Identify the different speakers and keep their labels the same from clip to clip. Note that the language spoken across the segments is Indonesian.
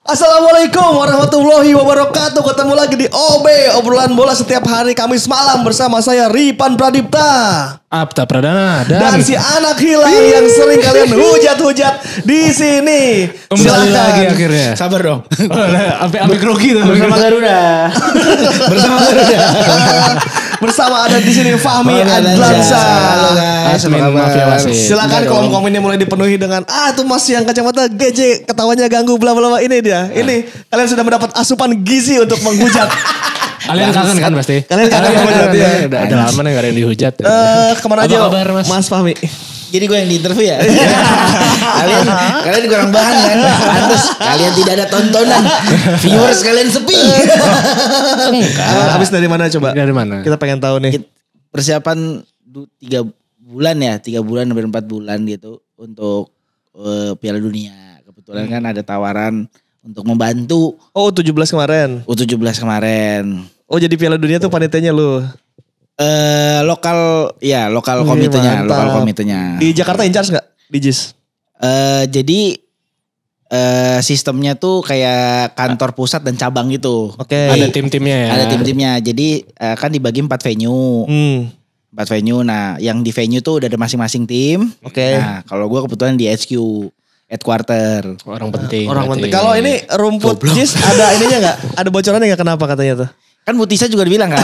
Speaker 1: Assalamualaikum warahmatullahi wabarakatuh. Ketemu lagi di OB, obrolan bola setiap hari Kamis malam bersama saya Ripan Pradipta,
Speaker 2: Apta Pradana
Speaker 1: dan si anak hilang yang sering kalian hujat-hujat di sini.
Speaker 2: Kembali lagi akhirnya.
Speaker 3: Sabar dong.
Speaker 2: Sampai grogi tuh.
Speaker 3: Bersama Garuda. Bersama Garuda.
Speaker 1: Bersama ada di sini Fahmi Adlansa.
Speaker 3: Halo guys.
Speaker 2: Admin Mafia Wasit.
Speaker 1: Silakan kolom komennya mulai dipenuhi dengan tuh mas yang kacamata GJ ketawanya ganggu bla bla bla. Ini dia. Ini kalian sudah mendapat asupan gizi untuk menghujat.
Speaker 2: Kalian kangen kan pasti?
Speaker 1: Kalian kangen menghujat ya.
Speaker 2: Udah lama nih gak ada yang dihujat.
Speaker 1: Kemana
Speaker 2: Apa
Speaker 1: aja
Speaker 2: kabar, Mas?
Speaker 1: Fahmi?
Speaker 3: Jadi gue yang diinterview ya. kalian kurang bahan kan? Pantes kalian tidak ada tontonan. Viewers kalian sepi.
Speaker 1: Habis dari mana coba?
Speaker 2: Dari mana?
Speaker 1: Kita pengen tahu nih.
Speaker 3: Persiapan 3 bulan ya, 3 bulan sampai 4 bulan gitu untuk Piala Dunia. Kebetulan kan ada tawaran untuk membantu
Speaker 1: Oh 17 kemarin.
Speaker 3: U17 kemarin.
Speaker 1: Oh jadi Piala Dunia tuh panitianya lu.
Speaker 3: Lokal
Speaker 1: Mantap.
Speaker 3: komitenya, lokal komitenya.
Speaker 1: Di Jakarta in charge gak? Di JIS?
Speaker 3: Jadi sistemnya tuh kayak kantor pusat dan cabang gitu.
Speaker 1: Oke.
Speaker 2: Ada tim-timnya ya.
Speaker 3: Ada tim-timnya. Jadi kan dibagi 4 venue. 4 venue. Nah, yang di venue tuh udah ada masing-masing tim.
Speaker 1: Oke.
Speaker 3: Nah, kalau gue kebetulan di HQ headquarter.
Speaker 2: Orang penting.
Speaker 1: Orang
Speaker 2: berarti.
Speaker 1: penting. Kalau ini rumput JIS ada ininya gak? Ada bocorannya gak kenapa katanya tuh?
Speaker 3: Kan Mutisa juga dibilang kan.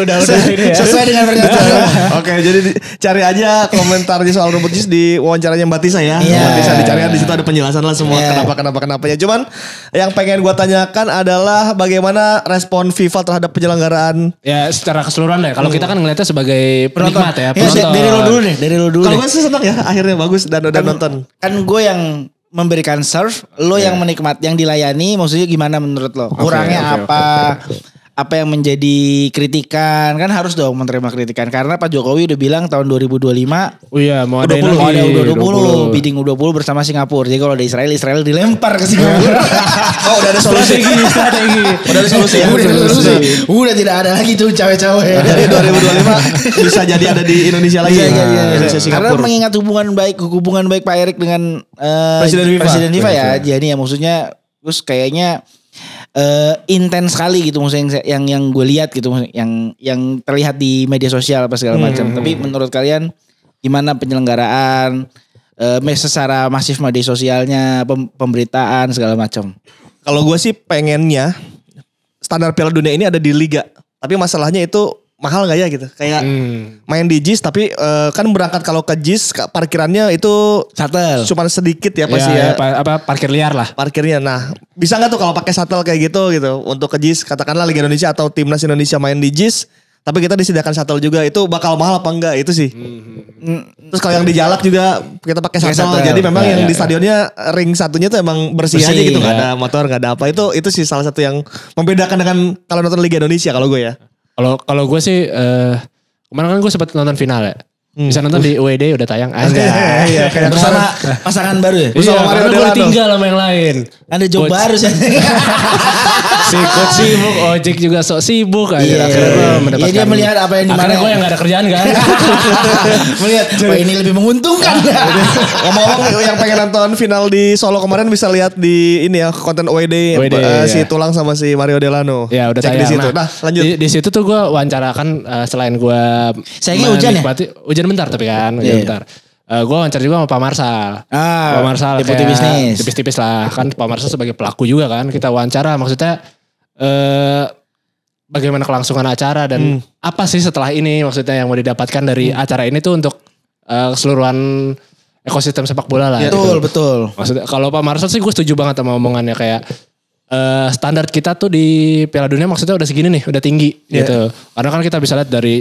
Speaker 2: udah ini ya.
Speaker 3: Sesuai dengan pernyataan.
Speaker 1: Oke, jadi cari aja komentarnya soal rumput JIS di wawancaranya Mbak Tisa ya.
Speaker 3: Iya.
Speaker 1: Mbak Tisa dicari di situ ada penjelasan lah semua
Speaker 3: Iya.
Speaker 1: kenapanya. Cuman yang pengen gua tanyakan adalah bagaimana respon FIFA terhadap penyelenggaraan.
Speaker 2: Ya secara keseluruhan ya. Kalau kita kan ngeliatnya sebagai penikmat ya. Penonton.
Speaker 3: Dari lo dulu nih,
Speaker 1: Kalau gue sih senang ya akhirnya bagus dan udah nonton.
Speaker 3: Kan gue yang memberikan serve, lo yang menikmat, yang dilayani, maksudnya gimana menurut lo? Kurangnya
Speaker 2: oke.
Speaker 3: apa yang menjadi kritikan? Kan harus dong menerima kritikan karena Pak Jokowi udah bilang tahun 2025
Speaker 2: Oh iya mau ada
Speaker 3: mau ada U20, bidding U20 bersama Singapura. Jadi kalau ada Israel dilempar ke Singapura.
Speaker 1: Oh udah ada solusi.
Speaker 2: Strategi.
Speaker 1: Udah ada solusi ya.
Speaker 3: Udah tidak ada lagi tuh cawe-cawe.
Speaker 1: Jadi 2025 bisa jadi ada di Indonesia lagi.
Speaker 3: Iya.
Speaker 1: Indonesia
Speaker 3: Karena
Speaker 1: Singapura.
Speaker 3: mengingat hubungan baik Pak Erik dengan
Speaker 1: Presiden FIFA.
Speaker 3: ya. Jadi ya maksudnya terus kayaknya intens sekali gitu maksudnya yang gue lihat gitu yang terlihat di media sosial apa segala macam. Tapi menurut kalian gimana penyelenggaraan secara masif media sosialnya, pemberitaan segala macam?
Speaker 1: Kalau gue sih pengennya standar Piala Dunia ini ada di liga. Tapi masalahnya itu mahal gak ya gitu. Kayak main di JIS tapi kan berangkat kalau ke JIS parkirannya itu
Speaker 3: Shuttle.
Speaker 1: cuma sedikit ya pasti ya.
Speaker 2: Parkir liar lah.
Speaker 1: Parkirnya. Nah, bisa nggak tuh kalau pakai shuttle kayak gitu untuk ke JIS katakanlah Liga Indonesia atau timnas Indonesia main di JIS, tapi kita disediakan shuttle juga, itu bakal mahal apa enggak itu sih. Terus kalau yang di Jalak juga kita pakai shuttle. Jadi memang yang di stadionnya ring satunya tuh emang bersih aja gitu, nggak ada motor, nggak ada apa. Itu sih salah satu yang membedakan dengan kalau nonton Liga Indonesia kalau gue ya.
Speaker 2: Kalau gue sih kemarin kan gue sempat nonton final ya. Bisa nonton di UED udah tayang aja.
Speaker 1: Iya, kayak
Speaker 3: Bersama pasangan baru ya?
Speaker 1: Bersama Mario
Speaker 2: Karena gue
Speaker 1: Delano.
Speaker 2: tinggal sama yang lain.
Speaker 3: Ada job baru sih.
Speaker 2: Sikut sibuk, ojek juga sok sibuk aja.
Speaker 3: Iya.
Speaker 2: Akhirnya gue mendapatkan.
Speaker 3: Iya, dia melihat apa yang di mana.
Speaker 2: Akhirnya gue yang gak ada kerjaan kan.
Speaker 3: Melihat wah ini lebih menguntungkan.
Speaker 1: Ngomong-ngomong yang pengen nonton final di Solo kemarin bisa lihat di ini ya konten OED, si
Speaker 2: iya.
Speaker 1: Tulang sama si Mario Delano.
Speaker 2: Ya udah
Speaker 1: Cek
Speaker 2: tayang.
Speaker 1: di situ. Nah, lanjut.
Speaker 2: Di situ tuh gue wawancarakan selain gue
Speaker 3: Sayangnya hujan ya?
Speaker 2: Hujan bentar tapi kan, hujan bentar. Gue wawancara juga sama Pak Marsal. Pak Marsal
Speaker 3: deputi
Speaker 2: kayak
Speaker 3: bisnis.
Speaker 2: Tipis-tipis lah. Kan Pak Marsal sebagai pelaku juga kan. Kita wawancara maksudnya bagaimana kelangsungan acara dan apa sih setelah ini maksudnya yang mau didapatkan dari acara ini tuh untuk keseluruhan ekosistem sepak bola lah.
Speaker 3: Betul.
Speaker 2: Maksudnya kalau Pak Marsal sih gue setuju banget sama omongannya kayak standar kita tuh di Piala Dunia maksudnya udah segini nih, udah tinggi gitu. Karena kan kita bisa lihat dari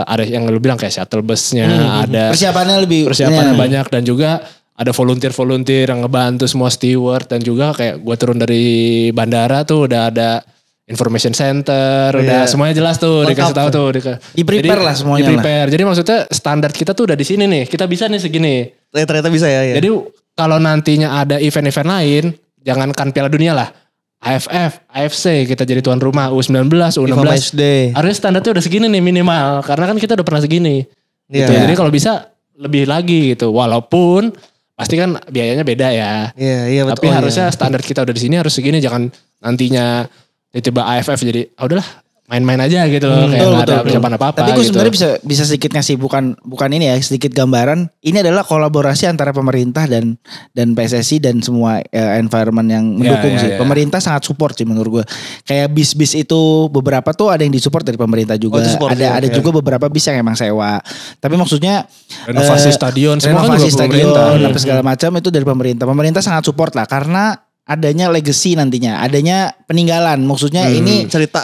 Speaker 2: ada yang lu bilang kayak shuttle busnya, ada persiapannya banyak dan juga ada volunteer yang ngebantu semua steward dan juga kayak gue turun dari bandara tuh udah ada information center, udah semuanya jelas tuh, dikasih tahu tuh,
Speaker 3: Di-prepare lah semuanya.
Speaker 2: Di-prepare. Jadi maksudnya standar kita tuh udah di sini nih, kita bisa nih segini.
Speaker 1: Ternyata bisa ya.
Speaker 2: Jadi kalau nantinya ada event-event lain, jangankan Piala Dunia lah. AFF, AFC kita jadi tuan rumah, U19, U16. Harusnya standarnya udah segini nih minimal. Karena kan kita udah pernah segini. Gitu. Jadi kalau bisa lebih lagi gitu. Walaupun pasti kan biayanya beda ya.
Speaker 1: Iya betul.
Speaker 2: Tapi harusnya standar kita udah di sini harus segini, jangan nantinya tiba-tiba AFF jadi udah main-main aja gitu loh, kayak nggak ada persiapan apa-apa.
Speaker 3: Tapi gue
Speaker 2: gitu.
Speaker 3: sebenarnya bisa sedikit ngasih bukan ini ya, sedikit gambaran. Ini adalah kolaborasi antara pemerintah dan PSSI dan semua environment yang mendukung sih. Pemerintah sangat support sih menurut gue. Kayak bis-bis itu beberapa tuh ada yang disupport dari pemerintah juga. Ada juga beberapa bis yang emang sewa. Tapi maksudnya
Speaker 2: renovasi stadion, semua kan juga pemerintah.
Speaker 3: Apa segala macam itu dari pemerintah. Pemerintah sangat support lah karena adanya legacy nantinya, adanya peninggalan. Maksudnya ini
Speaker 1: cerita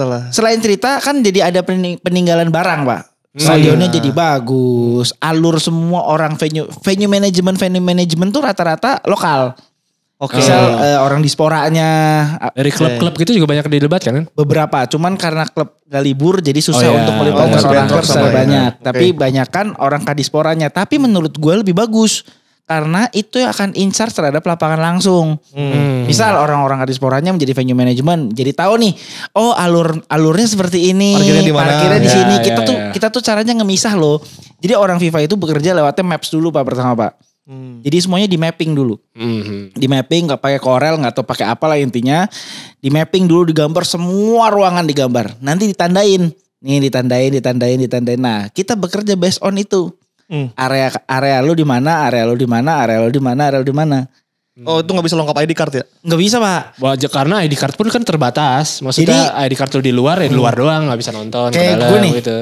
Speaker 1: lah.
Speaker 3: Selain cerita kan jadi ada peninggalan barang, Pak. Stadionnya jadi bagus, alur semua orang venue manajemen tuh rata-rata lokal.
Speaker 1: Oke.
Speaker 3: Misal orang disporanya
Speaker 2: dari klub-klub gitu juga banyak didebatkan kan?
Speaker 3: Beberapa, cuman karena klub gak libur jadi susah untuk melibatkan orang klub banyak. Tapi banyak kan orang kadisporanya. Tapi menurut gue lebih bagus. Karena itu yang akan in charge terhadap lapangan langsung. Misal orang-orang kadisporanya menjadi venue management, jadi tahu nih, oh alurnya seperti ini, parkirnya di sini. Kita tuh caranya ngemisah loh. Jadi orang FIFA itu bekerja lewatnya maps dulu Pak pertama Pak. Jadi semuanya di mapping dulu. Di mapping nggak pakai Corel, nggak tahu pakai apa lah intinya. Di mapping dulu, digambar semua ruangan digambar. Nanti ditandain. Nih ditandain. Nah, kita bekerja based on itu. Area lu di mana, area lu di mana.
Speaker 1: Oh itu gak bisa lengkap ID card ya?
Speaker 3: Gak bisa Pak.
Speaker 2: Karena ID card pun kan terbatas. Maksudnya ID card lu di luar ya di luar doang, gak bisa nonton.
Speaker 3: Kayak gue nih gitu.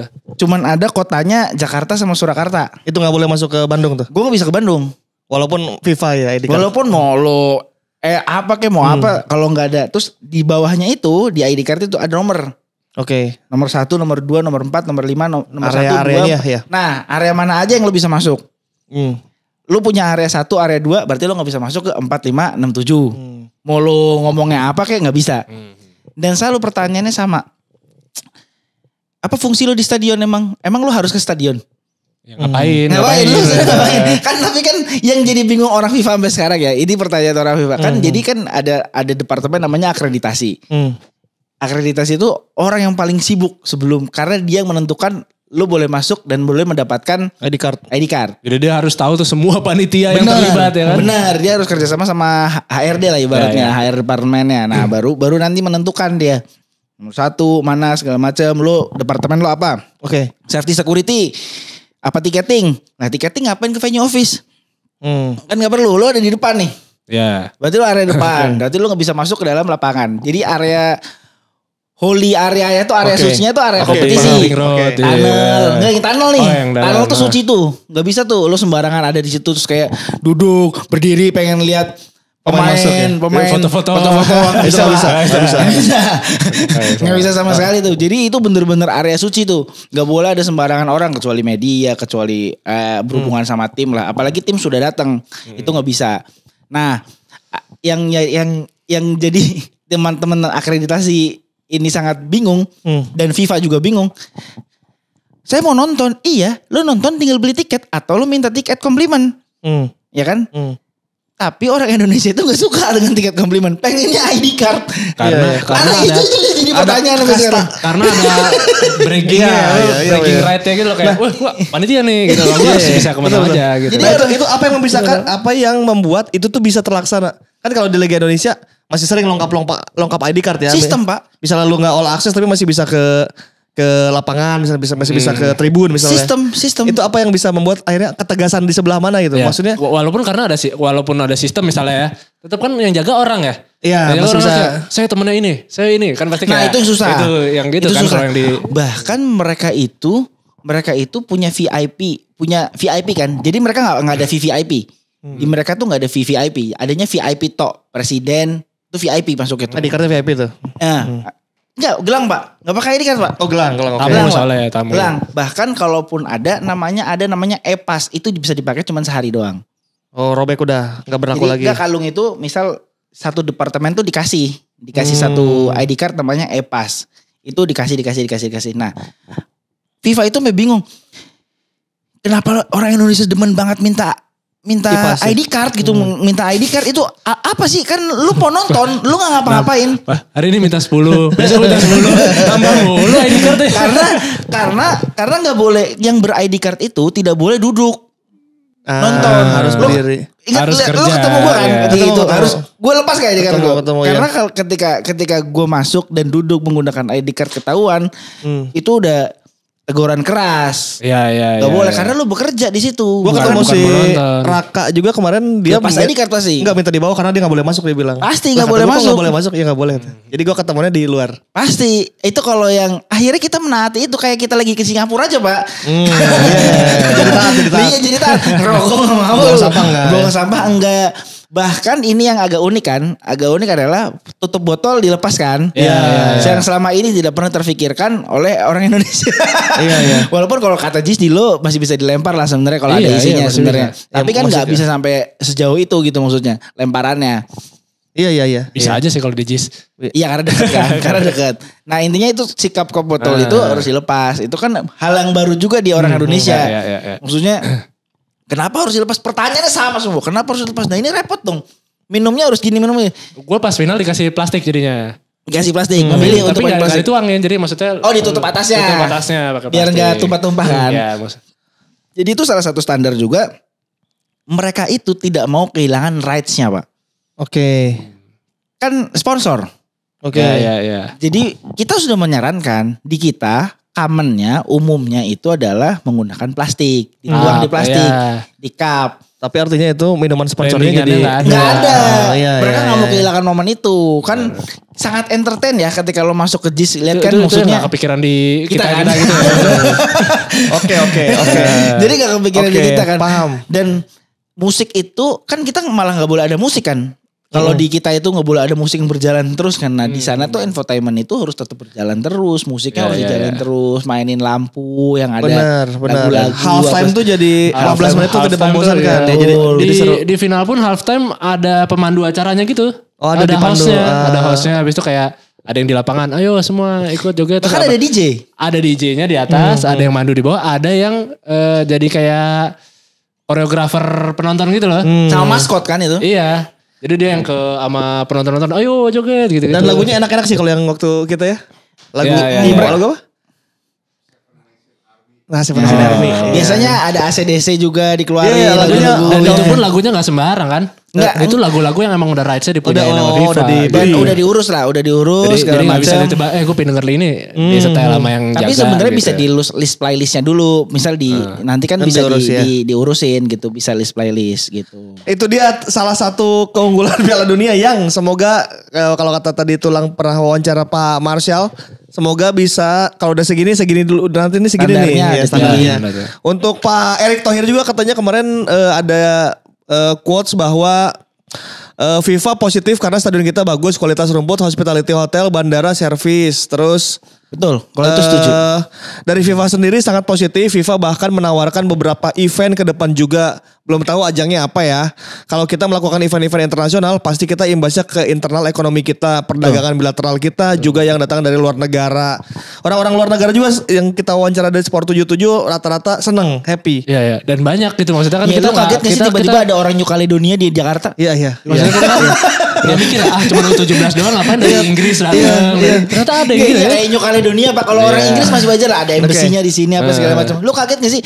Speaker 3: Cuman ada kotanya Jakarta sama Surakarta.
Speaker 1: Itu gak boleh masuk ke Bandung tuh?
Speaker 3: Gue gak bisa ke Bandung.
Speaker 1: Walaupun FIFA ya ID card?
Speaker 3: Walaupun mau lo apa kalau gak ada. Terus di bawahnya itu di ID card itu ada nomor.
Speaker 1: Oke.
Speaker 3: Nomor 1, nomor 2, nomor 4, nomor 5, nomor 1, 2.
Speaker 1: Ya.
Speaker 3: Nah area mana aja yang lo bisa masuk. Lu punya area 1, area 2 berarti lo gak bisa masuk ke 4, 5, 6, 7. Mau lo ngomongnya apa kayak gak bisa. Dan selalu pertanyaannya sama. Apa fungsi lo di stadion emang? Emang lo harus ke stadion?
Speaker 2: Ya, ngapain?
Speaker 3: Kan tapi kan yang jadi bingung orang FIFA sampai sekarang ya. Ini pertanyaan orang FIFA. Kan jadi kan ada departemen namanya akreditasi. Akreditasi itu orang yang paling sibuk sebelum, karena dia yang menentukan lu boleh masuk dan boleh mendapatkan
Speaker 1: ID card.
Speaker 2: Jadi dia harus tahu tuh semua panitia yang terlibat ya kan.
Speaker 3: Benar, dia harus kerjasama sama HRD lah ibaratnya, HR departemennya. Nah baru nanti menentukan dia. Nomor 1 mana segala macam, lu departemen lu apa?
Speaker 1: Oke.
Speaker 3: Safety security, apa tiketing? Nah tiketing ngapain ke venue office? Kan gak perlu, lu ada di depan nih.
Speaker 2: Ya.
Speaker 3: Berarti lu area depan, berarti lu gak bisa masuk ke dalam lapangan. Jadi area holy area itu area sucinya tuh area kompetisi. Tunnel nih. Tunnel tuh suci tuh. Gak bisa tuh lo sembarangan ada di situ terus kayak duduk, berdiri pengen lihat pemain foto-foto. Bisa. Nggak bisa sama sekali tuh. Jadi itu bener-bener area suci tuh. Gak boleh ada sembarangan orang kecuali media, kecuali berhubungan sama tim lah. Apalagi tim sudah datang, itu nggak bisa. Nah, yang jadi teman-teman akreditasi ini sangat bingung dan FIFA juga bingung. Saya mau nonton, iya, lo nonton tinggal beli tiket atau lo minta tiket komplimen, ya kan? Tapi orang Indonesia itu nggak suka dengan tiket komplimen, pengennya ID card. Karena itu jadi pertanyaan sekarang.
Speaker 2: Karena ada breaking right-nya gitu loh kayak, wah panitia nih gitu. Gue harus bisa kemana aja gitu.
Speaker 1: Jadi itu apa yang memisahkan, apa yang membuat itu tuh bisa terlaksana? Kan kalau di Liga Indonesia masih sering lengkap ID card ya.
Speaker 3: Sistem Pak.
Speaker 1: Misalnya lu gak all access tapi masih bisa ke lapangan, masih bisa ke tribun misalnya.
Speaker 3: Sistem.
Speaker 1: Itu apa yang bisa membuat akhirnya ketegasan di sebelah mana gitu.
Speaker 2: Ya.
Speaker 1: Maksudnya.
Speaker 2: Walaupun ada sistem misalnya ya. Tetap kan yang jaga orang ya.
Speaker 1: Iya.
Speaker 2: Masih bisa. Saya temennya ini. Saya ini. Kan pasti kayak.
Speaker 3: Nah itu susah.
Speaker 2: Itu yang gitu itu kan.
Speaker 3: Susah.
Speaker 2: Yang
Speaker 3: bahkan mereka itu punya VIP. Punya VIP kan. Jadi mereka gak ada VVIP. Di mereka tuh gak ada VVIP. Adanya VIP tok. Presiden. Itu VIP masuk itu.
Speaker 1: ID cardnya VIP tuh.
Speaker 3: Enggak, gelang Pak. Enggak pakai ID card Pak.
Speaker 1: Oh gelang.
Speaker 2: Tamu soalnya ya tamu.
Speaker 3: Gelang. Bahkan kalaupun ada namanya e-pass. Itu bisa dipakai cuma sehari doang.
Speaker 1: Oh robek udah gak berlaku lagi.
Speaker 3: Jadi kalung itu misal satu departemen tuh dikasih satu ID card namanya e-pass. Itu dikasih. Nah FIFA itu sampai bingung. Kenapa orang Indonesia demen banget minta ID card gitu, minta ID card itu apa sih? Kan lu mau nonton, lu gak ngapa-ngapain.
Speaker 2: Hari ini minta 10, besok minta 10, tambah mulu ID card ya.
Speaker 3: Karena gak boleh, yang ber-ID card itu tidak boleh duduk. nonton.
Speaker 1: Harus
Speaker 3: Lu
Speaker 1: berdiri.
Speaker 3: Ingat,
Speaker 2: Harus
Speaker 3: lu
Speaker 2: kerja,
Speaker 3: ketemu gue kan
Speaker 2: ya.
Speaker 3: ketika itu.
Speaker 1: Ketemu.
Speaker 3: Harus gue lepas kayaknya kan gue.
Speaker 1: Ketemu,
Speaker 3: Karena ketika gue masuk dan duduk menggunakan ID card ketahuan, itu udah teguran keras.
Speaker 2: Iya.
Speaker 3: Gak boleh karena lu bekerja di situ.
Speaker 1: Gue
Speaker 2: Bukan-
Speaker 1: ketemu
Speaker 2: bukan
Speaker 1: si
Speaker 2: menonton.
Speaker 1: Raka juga kemarin dia
Speaker 3: Lepas ID card pasti.
Speaker 1: Enggak minta dibawa karena dia gak boleh masuk dia bilang.
Speaker 3: Pasti
Speaker 1: Lah,
Speaker 3: nggak
Speaker 1: kata
Speaker 3: boleh
Speaker 1: gua, kok
Speaker 3: masuk.
Speaker 1: nggak boleh masuk ya gak boleh. Jadi gue ketemunya di luar.
Speaker 3: Pasti. Itu kalau yang akhirnya kita menaati itu kayak kita lagi ke Singapura aja Pak.
Speaker 1: Jadi taat.
Speaker 3: Iya jadi taat. Rokok gak mau.
Speaker 1: Buang sampah enggak.
Speaker 3: Buang sampah enggak. Bahkan ini yang agak unik kan. Agak unik adalah tutup botol dilepaskan.
Speaker 2: Iya.
Speaker 3: Yang selama ini tidak pernah terfikirkan oleh orang Indonesia.
Speaker 1: Iya.
Speaker 3: Walaupun kalau kata Jis di lo masih bisa dilempar lah sebenarnya kalau ada
Speaker 2: Iya,
Speaker 3: isinya
Speaker 2: masih
Speaker 3: sebenarnya.
Speaker 2: bisa.
Speaker 3: Tapi
Speaker 1: Ya,
Speaker 3: kan nggak
Speaker 1: maksudnya.
Speaker 3: bisa sampai sejauh itu gitu maksudnya lemparannya.
Speaker 1: Iya.
Speaker 2: Bisa aja sih kalau di JIS.
Speaker 3: Iya karena dekat kan, karena dekat. Nah intinya itu sikap kop botol itu harus dilepas. Itu kan hal yang baru juga di orang Indonesia.
Speaker 2: Iya.
Speaker 3: Maksudnya kenapa harus dilepas? Pertanyaannya sama semua. Kenapa harus dilepas? Nah ini repot dong. Minumnya harus gini minumnya.
Speaker 2: Gue pas final dikasih plastik jadinya.
Speaker 3: Dikasih plastik, memilih
Speaker 2: Tapi
Speaker 3: untuk pakai
Speaker 2: nggak
Speaker 3: plastik.
Speaker 2: dituangin, jadi maksudnya.
Speaker 3: Oh ditutup atasnya.
Speaker 2: Tutup atasnya pakai
Speaker 3: Biar
Speaker 2: plastik.
Speaker 3: nggak tumpah-tumpah kan.
Speaker 2: Iya,
Speaker 3: Jadi itu salah satu standar juga. Mereka itu tidak mau kehilangan rights-nya Pak.
Speaker 1: Oke.
Speaker 3: Kan sponsor.
Speaker 1: Oke.
Speaker 2: Iya.
Speaker 3: Jadi kita sudah menyarankan di kita commonnya umumnya itu adalah menggunakan plastik, dituang di plastik,
Speaker 2: iya.
Speaker 3: di cup.
Speaker 1: Tapi artinya itu minuman sponsornya
Speaker 2: Brandingannya
Speaker 1: jadi
Speaker 2: nggak
Speaker 3: Nggak ada.
Speaker 1: iya,
Speaker 3: Mereka
Speaker 1: iya,
Speaker 3: nggak mau
Speaker 1: iya.
Speaker 3: kehilangan momen itu. Kan sangat entertain ya ketika lo masuk ke JIS lihat kan
Speaker 2: Itu
Speaker 3: maksudnya.
Speaker 2: nggak kepikiran di
Speaker 3: Kita
Speaker 2: kita
Speaker 3: kan.
Speaker 2: gitu.
Speaker 1: Oke.
Speaker 3: Jadi gak kepikiran di
Speaker 1: Oke,
Speaker 3: kita kan.
Speaker 1: paham.
Speaker 3: Dan musik itu kan kita malah nggak boleh ada musik kan. Kalau di kita itu nggak boleh ada musik yang berjalan terus kan. Nah di sana tuh infotainment itu harus tetap berjalan terus. Musiknya harus jalan terus. Mainin lampu yang ada
Speaker 1: Benar.
Speaker 3: lagu-lagu.
Speaker 1: Half time
Speaker 3: apa-
Speaker 1: tuh jadi 15 menit tuh tidak
Speaker 2: Halftime
Speaker 1: membosankan.
Speaker 2: tuh,
Speaker 1: Ya,
Speaker 2: iya.
Speaker 1: jadi seru.
Speaker 2: Di final pun halftime ada pemandu acaranya gitu.
Speaker 1: Oh, ada dipandu.
Speaker 2: hostnya,
Speaker 1: Ah.
Speaker 2: ada hostnya. Habis itu kayak ada yang di lapangan, ayo semua ikut joget. Terus
Speaker 3: Bahkan
Speaker 2: apa-
Speaker 3: ada DJ.
Speaker 2: ada DJ-nya di atas, ada yang mandu di bawah, ada yang jadi kayak koreografer penonton gitu loh.
Speaker 3: Sama maskot kan itu.
Speaker 2: Iya. Jadi dia yang ke sama penonton-penonton, ayo joget gitu.
Speaker 1: Dan lagunya enak-enak sih kalau yang waktu kita ya. Lagu
Speaker 2: Iya,
Speaker 1: Ibra,
Speaker 2: iya.
Speaker 1: lagu apa? Nah, Seven Army.
Speaker 3: Biasanya ada ACDC juga dikeluarin.
Speaker 1: Iya, lagunya-
Speaker 3: lagu-lagu.
Speaker 2: Dan
Speaker 1: Udah.
Speaker 2: itu pun lagunya gak sembarang kan.
Speaker 3: Nggak.
Speaker 2: Itu lagu-lagu yang emang udah rights-nya dipunyain
Speaker 1: Udah,
Speaker 2: sama
Speaker 1: oh,
Speaker 2: FIFA.
Speaker 1: udah di-
Speaker 3: Dan
Speaker 1: Iya.
Speaker 3: udah diurus lah, udah diurus
Speaker 2: Jadi
Speaker 3: segala
Speaker 2: gak bisa
Speaker 3: macam.
Speaker 2: ditebak, gue pengen denger ini di setel sama yang jaga.
Speaker 3: Tapi sebenarnya
Speaker 2: gitu.
Speaker 3: bisa di list playlistnya dulu. Misal di nanti kan
Speaker 1: Nanti
Speaker 3: bisa
Speaker 1: urus ya.
Speaker 3: diurusin gitu, bisa list playlist gitu.
Speaker 1: Itu dia salah satu keunggulan Piala Dunia yang semoga kalau kata tadi tulang pernah wawancara Pak Marshall, semoga bisa kalau udah segini dulu nanti ini segini nih
Speaker 3: Standarnya
Speaker 1: ya
Speaker 3: ada
Speaker 1: standarnya.
Speaker 2: standarnya.
Speaker 1: Untuk Pak Erick Thohir juga katanya kemarin ada quotes bahwa FIFA positif karena stadion kita bagus, kualitas rumput, hospitality hotel, bandara, servis, terus
Speaker 3: Betul, kalau itu setuju.
Speaker 1: Dari FIFA sendiri sangat positif. FIFA bahkan menawarkan beberapa event ke depan juga. Belum tahu ajangnya apa ya. Kalau kita melakukan event-event internasional, pasti kita imbasnya ke internal ekonomi kita, perdagangan bilateral kita, juga yang datang dari luar negara. Orang-orang luar negara juga yang kita wawancara dari Sport 77 rata-rata seneng, happy.
Speaker 2: Iya, iya. Dan banyak gitu maksudnya kan
Speaker 3: Ya,
Speaker 2: kita
Speaker 3: lu kaget gak sih
Speaker 2: kita-
Speaker 3: tiba-tiba ada orang New Caledonia di Jakarta?
Speaker 1: Iya, iya.
Speaker 2: Maksudnya kita kan gak mikir cuma U17 doang ngapain dari Inggris datang. Ternyata ada yang gitu
Speaker 3: Iya,
Speaker 2: ya.
Speaker 3: kayak New Caledonia Pak. Kalau orang Inggris masih wajar lah, ada embassy-nya di sini apa segala macam. Lu kaget gak sih?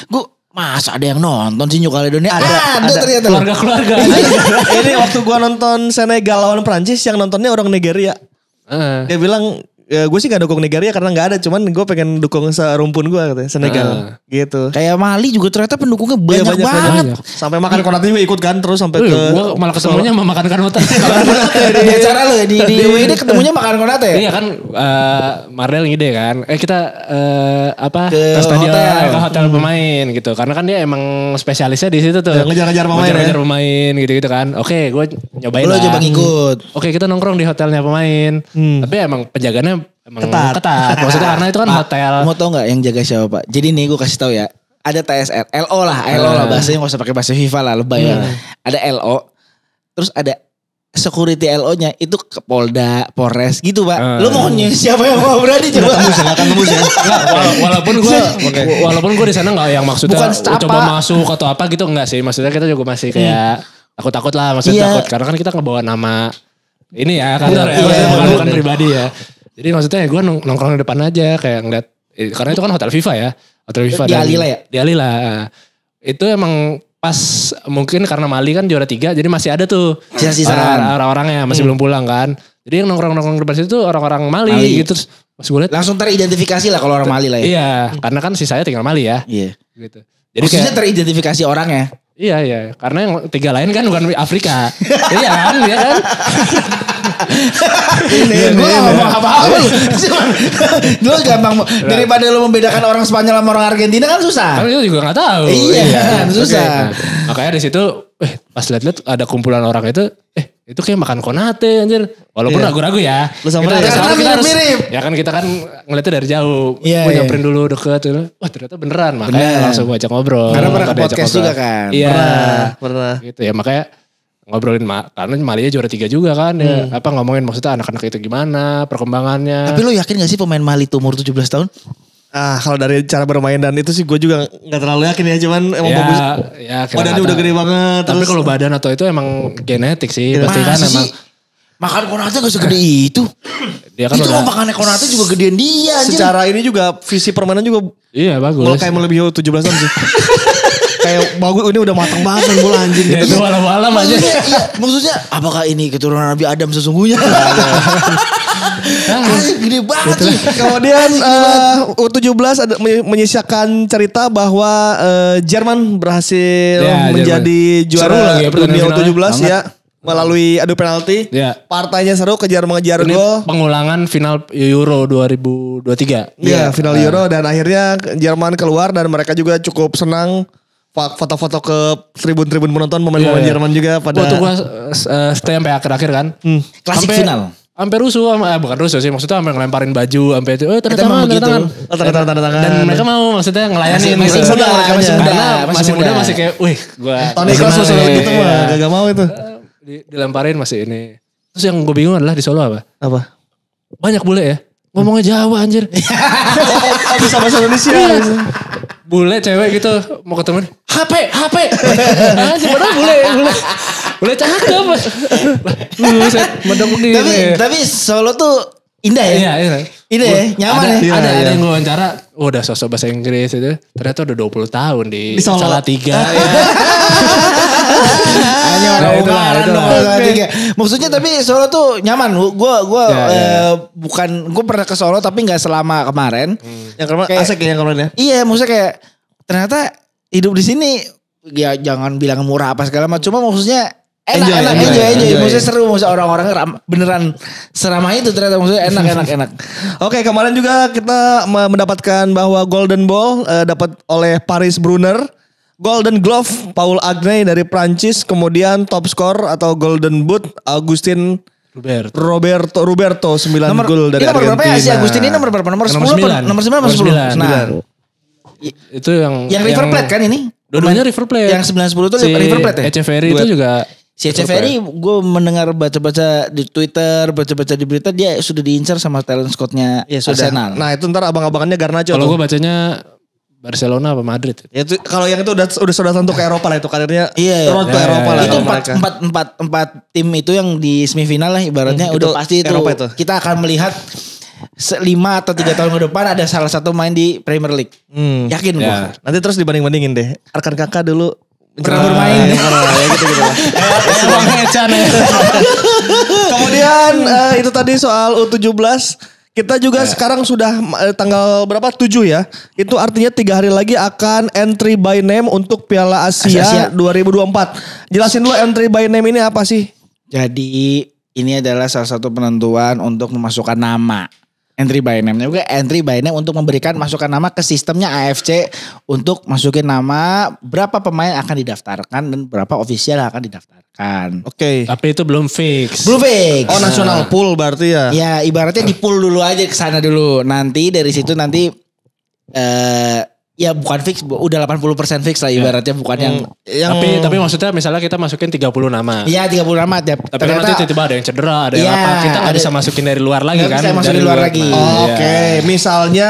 Speaker 3: Gue masa ada yang nonton sih New Caledonia? Ada ternyata.
Speaker 2: Keluarga-keluarga.
Speaker 1: Ini waktu gua nonton Senegal lawan Prancis yang nontonnya orang Nigeria.
Speaker 2: Heeh.
Speaker 1: Dia bilang ya, gue sih gak dukung Nigeria karena gak ada. Cuman gue pengen dukung serumpun gue katanya. Senegal. Gitu.
Speaker 3: Kayak Mali juga ternyata pendukungnya
Speaker 1: Iya,
Speaker 3: banyak banget.
Speaker 1: Sampai makan Konate juga ikut kan. Terus sampai ke
Speaker 2: Gue malah ketemunya sama makan kanota.
Speaker 3: Di acara lo di WD ketemunya makan Konate ya?
Speaker 2: Iya kan Mardel ngide kan. Kita
Speaker 3: Ke
Speaker 2: stadion
Speaker 3: hotel.
Speaker 2: ke hotel pemain gitu. Karena kan dia emang spesialisnya di situ tuh.
Speaker 1: Ya, ngejar-ngejar pemain
Speaker 2: Ngejar-ngejar
Speaker 1: ya.
Speaker 2: pemain gitu-gitu kan. Oke, gue nyobain
Speaker 3: Lo
Speaker 2: lah.
Speaker 3: coba ngikut.
Speaker 2: Oke, kita nongkrong di hotelnya pemain. Tapi emang penjagaannya emang ketat. Maksudnya karena itu kan hotel.
Speaker 3: Mau tau gak yang jaga siapa Pak? Jadi nih gue kasih tahu ya. Ada TSR, LO lah bahasanya gak usah pakai bahasa FIFA lah, lebay ya. Ada LO, terus ada security LO-nya itu ke Polda, Polres gitu Pak. Lu maunya siapa yang mau berani coba?
Speaker 1: akan tembus ya.
Speaker 2: Walaupun gue di sana nggak yang maksudnya
Speaker 3: Bukan stapa.
Speaker 2: coba masuk atau apa gitu enggak sih. Maksudnya kita juga masih kayak takut-takut lah, maksudnya
Speaker 3: Iya.
Speaker 2: takut karena kan kita ngebawa nama ini ya kantor ya,
Speaker 3: Iya,
Speaker 2: maksudnya bukan
Speaker 3: bener.
Speaker 2: pribadi ya. Jadi maksudnya gue nongkrong di depan aja kayak ngeliat karena itu kan hotel FIFA ya, hotel FIFA
Speaker 3: Di Alila ya?
Speaker 2: Di Alila. Itu emang pas mungkin karena Mali kan juara 3 jadi masih ada tuh
Speaker 3: Sisa-sisaan.
Speaker 2: orang-orangnya masih belum pulang kan. Jadi yang nongkrong-nongkrong depan situ tuh orang-orang Mali gitu. Terus pas gue liat
Speaker 3: Langsung teridentifikasi lah kalau orang Mali lah ya.
Speaker 2: iya, karena kan sisanya tinggal Mali ya.
Speaker 3: Iya.
Speaker 2: Gitu. Jadi
Speaker 3: Maksudnya
Speaker 2: kayak
Speaker 3: teridentifikasi orangnya.
Speaker 2: iya, karena yang 3 lain kan bukan Afrika. Iya kan?
Speaker 3: Gue gak ngomong apa-apa lu. Lu gampang. Daripada lu membedakan orang Spanyol sama orang Argentina kan susah.
Speaker 2: Kan itu juga gak tahu.
Speaker 3: Iya, kan, susah.
Speaker 2: Nah, makanya di situ pas lihat-lihat ada kumpulan orang itu kayak makan Konate anjir. Walaupun ragu-ragu ya.
Speaker 1: Lu samperin.
Speaker 3: Karena mirip-mirip.
Speaker 2: Ya kan kita kan ngeliatnya dari jauh.
Speaker 3: Iya,
Speaker 2: Gue
Speaker 3: iya.
Speaker 2: nyamperin dulu deket. Wah ternyata beneran. Makanya langsung gue ajak ngobrol.
Speaker 3: Karena pernah ke
Speaker 2: Diajak
Speaker 3: podcast
Speaker 2: ngobrol.
Speaker 3: juga kan.
Speaker 2: Iya.
Speaker 1: Pernah.
Speaker 2: Gitu ya makanya ngobrolin karena Malia juara 3 juga kan. Ya, ngomongin maksudnya anak-anak itu gimana perkembangannya.
Speaker 3: Tapi lu yakin gak sih pemain Mali itu umur 17 tahun?
Speaker 1: Kalau dari cara bermain dan itu sih gue juga nggak terlalu yakin ya, cuman emang bagus.
Speaker 2: Ya,
Speaker 1: Badannya udah gede banget.
Speaker 2: Tapi
Speaker 1: terus
Speaker 2: kalau badan atau itu emang genetik sih. Pasti kan
Speaker 3: Masa
Speaker 2: emang.
Speaker 3: sih? Makan Konate gak segede itu.
Speaker 2: Dia kan
Speaker 3: Itu
Speaker 2: udah.
Speaker 3: kalau makannya Konate juga gedean dia anjir.
Speaker 1: secara ini juga visi permainan juga
Speaker 2: Iya bagus.
Speaker 1: kayak melebihi 17 tahun sih. Kayak bagus, ini udah matang banget main bola anjing
Speaker 2: Ya,
Speaker 1: gitu.
Speaker 2: itu malam-malam aja.
Speaker 3: Maksudnya apakah ini keturunan Nabi Adam sesungguhnya? Gede banget sih.
Speaker 1: Kemudian U17 ada menyisakan cerita bahwa Jerman berhasil
Speaker 2: Ya,
Speaker 1: menjadi
Speaker 2: Jerman. Seru
Speaker 1: juara
Speaker 2: lagi ya
Speaker 1: dunia
Speaker 2: pertandingan
Speaker 1: U17 ya. Melalui adu penalti.
Speaker 2: Ya.
Speaker 1: Partainya seru, kejar mengejar
Speaker 2: Ini
Speaker 1: gol.
Speaker 2: pengulangan final Euro 2023.
Speaker 1: Iya, final Euro dan akhirnya Jerman keluar dan mereka juga cukup senang. Foto-foto ke tribun-tribun penonton pemain-pemain
Speaker 2: Iya.
Speaker 1: Jerman juga pada
Speaker 2: Waktu gue stay sampai akhir-akhir kan.
Speaker 3: Klasik
Speaker 2: Sampai-
Speaker 3: final.
Speaker 2: Sampai rusuh, bukan rusuh sih, maksudnya sampai ngelemparin baju, sampai itu, tanda
Speaker 3: Kita emang
Speaker 2: tangan,
Speaker 3: begitu.
Speaker 2: tanda tangan. Dan mereka mau maksudnya ngelayanin.
Speaker 3: Masih
Speaker 2: gitu.
Speaker 3: muda, mereka masih muda,
Speaker 2: Karena
Speaker 3: masih
Speaker 2: masih muda,
Speaker 3: muda.
Speaker 2: masih kayak, wih gue.
Speaker 1: Tony Kroos susul gitu mah, gak mau itu.
Speaker 2: Dilemparin masih ini. Terus yang gue bingung adalah di Solo apa?
Speaker 1: Apa?
Speaker 2: Banyak bule ya. Ngomongnya Jawa anjir.
Speaker 1: Bisa bahasa Indonesia.
Speaker 2: Bule cewek gitu mau ketemu HP anjir padahal bule cakep buset medok di
Speaker 3: Tapi Solo tuh indah ya.
Speaker 2: iya
Speaker 3: Indah ya, nyaman
Speaker 2: ada,
Speaker 3: ya.
Speaker 2: ada yang gue wawancara udah sosok bahasa Inggris itu ternyata udah 20 tahun di
Speaker 1: Di Solo.
Speaker 2: Salatiga.
Speaker 3: Hanya orang
Speaker 2: Nah, itulah,
Speaker 3: Ungaran
Speaker 2: itulah.
Speaker 3: dong. Salatiga. Maksudnya tapi Solo tuh nyaman. Gue
Speaker 2: Ya.
Speaker 3: bukan gue pernah ke Solo tapi nggak selama kemarin.
Speaker 1: Yang kemarin
Speaker 3: Kayak-
Speaker 1: asik ya yang kemarin ya.
Speaker 3: Iya, maksudnya kayak ternyata hidup di sini ya jangan bilang murah apa segala macam. Cuma maksudnya
Speaker 1: Enjoy.
Speaker 3: enjoy. Maksudnya seru, maksudnya orang-orang beneran seramah itu ternyata maksudnya enak.
Speaker 1: Oke, kemarin juga kita mendapatkan bahwa Golden Ball dapat oleh Paris Brunner. Golden Glove Paul Agne dari Prancis, kemudian top skor atau Golden Boot Agustin Roberto 9 gol dari
Speaker 3: ini nomor berapa
Speaker 1: Argentina.
Speaker 3: ya si Agustin ini nomor berapa? Nomor 10
Speaker 2: Nomor
Speaker 3: apa?
Speaker 2: 9.
Speaker 3: Nomor 9 atau 10? Nah,
Speaker 2: Itu yang
Speaker 3: River Plate kan ini?
Speaker 2: Dua-duanya River Plate.
Speaker 3: Yang 9-10 itu River Plate ya?
Speaker 2: Echeverry itu juga
Speaker 3: Si Echeverry gue mendengar baca-baca di Twitter, baca-baca di berita dia sudah diincar sama talent scoutnya
Speaker 1: Ya sudah.
Speaker 3: Arsenal.
Speaker 1: Nah, itu ntar abang-abangannya Garnacho
Speaker 2: kalau
Speaker 1: tuh.
Speaker 2: gue bacanya Barcelona apa Madrid.
Speaker 1: Ya itu kalau yang itu udah tentu ke Eropa lah itu karirnya.
Speaker 3: Iya,
Speaker 1: Road to
Speaker 2: iya,
Speaker 1: Eropa lah
Speaker 3: itu
Speaker 1: kalau mereka.
Speaker 3: empat tim itu yang di semifinal lah ibaratnya
Speaker 1: itu
Speaker 3: udah pasti itu.
Speaker 1: Eropa itu.
Speaker 3: Kita akan melihat 5 atau 3 tahun ke depan ada salah satu main di Premier League. Yakin gue.
Speaker 2: Ya.
Speaker 1: Nanti terus dibanding-bandingin deh. Arkan kakak dulu
Speaker 3: Pernah bermain.
Speaker 1: Ya, gitu-gitu.
Speaker 2: Bang Ecan ya.
Speaker 1: Kemudian itu tadi soal U17. Kita juga sekarang sudah tanggal berapa? 7 ya. Itu artinya 3 hari lagi akan entry by name untuk Piala Asia 2024. Jelasin dulu entry by name ini apa sih?
Speaker 3: Jadi ini adalah salah satu penentuan untuk memasukkan nama. Entry by name juga entry by name untuk memberikan masukan nama ke sistemnya AFC untuk masukin nama berapa pemain akan didaftarkan dan berapa ofisial akan didaftarkan.
Speaker 1: Oke.
Speaker 2: Tapi itu belum fix.
Speaker 3: Blue fix.
Speaker 1: Oh, national pool berarti ya.
Speaker 3: Ya ibaratnya di pool dulu aja ke sana dulu. Nanti dari situ nanti ya bukan fix, udah 80% fix lah ibaratnya bukan yang
Speaker 2: Tapi maksudnya misalnya kita masukin 30 nama.
Speaker 3: iya 30 nama ya.
Speaker 2: Tapi kan nanti tiba-tiba ada yang cedera, ada yang
Speaker 3: Iya,
Speaker 2: apa. Kita nggak
Speaker 3: ada-
Speaker 2: bisa masukin dari luar lagi
Speaker 3: Nggak
Speaker 2: kan.
Speaker 3: bisa masukin
Speaker 2: Dari
Speaker 3: luar lagi.
Speaker 2: mana.
Speaker 1: Oh,
Speaker 2: Iya.
Speaker 1: Oke, misalnya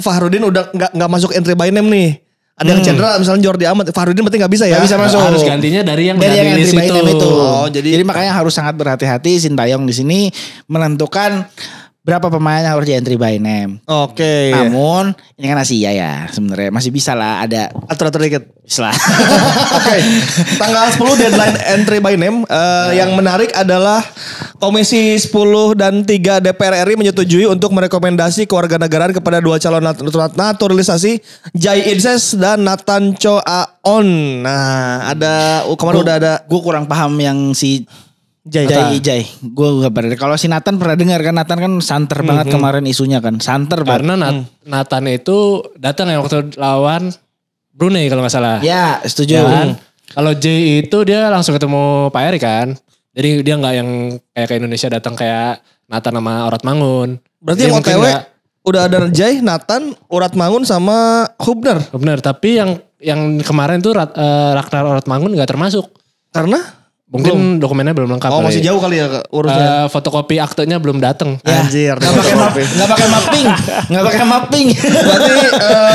Speaker 1: Fahrudin udah nggak masuk entry by name nih. Ada yang cedera, misalnya Jordi Amat, Fahrudin berarti nggak bisa ya?
Speaker 3: Nggak bisa masuk.
Speaker 2: Harus gantinya dari yang
Speaker 3: dari yang
Speaker 2: di
Speaker 3: entry by
Speaker 2: situ.
Speaker 3: name itu.
Speaker 1: Oh, jadi-
Speaker 3: makanya harus sangat berhati-hati Sintayong di sini menentukan berapa pemain yang harus di entry by name.
Speaker 1: Oke.
Speaker 3: Namun ini kan Asia ya sebenarnya masih bisa lah ada
Speaker 1: Atur-atur dikit.
Speaker 3: bisa lah.
Speaker 1: Oke. Tanggal 10 deadline entry by name. Yang menarik adalah Komisi 10 dan 3 DPR RI menyetujui untuk merekomendasi kewarganegaraan kepada 2 calon naturalisasi Jai Idses dan Nathan Cho Aon. Nah, ada kemarin udah ada
Speaker 3: Gue kurang paham yang si
Speaker 1: Jai.
Speaker 3: Jai. Gue gak pernah. Kalau si Nathan pernah dengar kan, Nathan kan santer banget kemarin isunya kan. Santer banget.
Speaker 2: Karena Nathan itu datang ya waktu lawan Brunei kalau nggak salah.
Speaker 3: Ya setuju.
Speaker 2: Ya kan? Kalau Jay itu dia langsung ketemu Pak Eri kan. Jadi dia nggak yang kayak ke Indonesia datang kayak Nathan sama Orat Mangun.
Speaker 1: Berarti
Speaker 2: Dia
Speaker 1: yang
Speaker 2: mungkin
Speaker 1: OTW
Speaker 2: nggak-
Speaker 1: udah ada Jai, Nathan, Urat Mangun sama Hubner.
Speaker 2: Bener, tapi yang kemarin tuh Ragnar Orat Mangun nggak termasuk.
Speaker 1: Karena
Speaker 2: Mungkin dokumennya belum lengkap.
Speaker 1: oh
Speaker 2: kali.
Speaker 1: masih jauh kali ya urusnya.
Speaker 2: Fotokopi aktenya belum datang.
Speaker 1: Anjir.
Speaker 3: Nggak pakai mapping. Nggak pakai mapping.
Speaker 1: Berarti